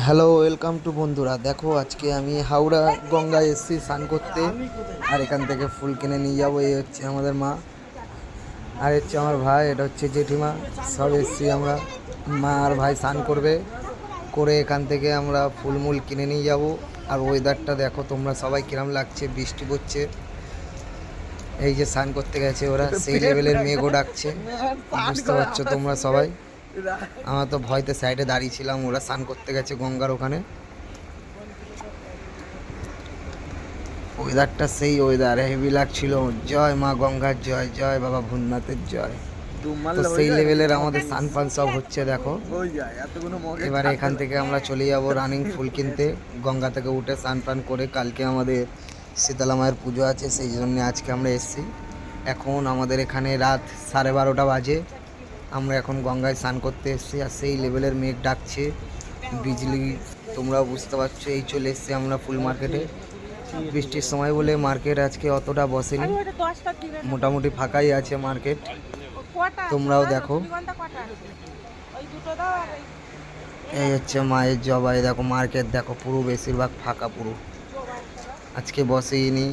Hello, welcome to বন্ধুরা। দেখো আজকে আমি হাওড়া গঙ্গায় এসেছি স্নান করতে। আর এখান থেকে ফুল কিনে নিয়ে যাবো। এই হচ্ছে আমাদের মা, আর হচ্ছে আমার ভাই, এটা হচ্ছে জেঠিমা। সব এসেছি আমরা, মা আর ভাই স্নান করবে, করে এখান থেকে আমরা ফুলমূল কিনে নিয়ে যাব। আর ওয়েদারটা দেখো তোমরা সবাই কিরম লাগছে, বৃষ্টি পড়ছে। এই যে স্নান করতে গেছে ওরা, সেই লেভেলের মেঘও ডাকছে, বুঝতে পারছো তোমরা সবাই। আমরা তো ভয়তে সাইডে দাঁড়িয়েছিলাম, ওরা স্নান করতে গেছে গঙ্গার ওখানে। ওয়েদারটা সেই ওয়েদার, হেভি লাগছিল। জয় মা গঙ্গার জয়, জয় বাবা ভূতনাথের জয়। তো সেই লেভেলের আমাদের স্নান ফান সব হচ্ছে দেখো। এবারে এখান থেকে আমরা চলে যাব রানিং ফুল কিনতে। গঙ্গা থেকে উঠে স্নান ফান করে, কালকে আমাদের শীতলা মায়ের পুজো আছে, সেই জন্য আজকে আমরা এসেছি। এখন আমাদের এখানে রাত 12:30 বাজে। আমরা এখন গঙ্গায় স্নান করতে এসেছি, আর সেই লেভেলের মেঘ ডাকছে, বিজলি, তোমরা বুঝতে পারছো। এই চলে এসেছি আমরা ফুল মার্কেটে। বৃষ্টির সময় বলে মার্কেট আজকে অতটা বসেনি, মোটামুটি ফাঁকাই আছে মার্কেট। তোমরাও দেখো, এই হচ্ছে মায়ের জবাই। দেখো মার্কেট দেখো, পুরো বেশিরভাগ ফাঁকা, পুরো আজকে বসেইনি।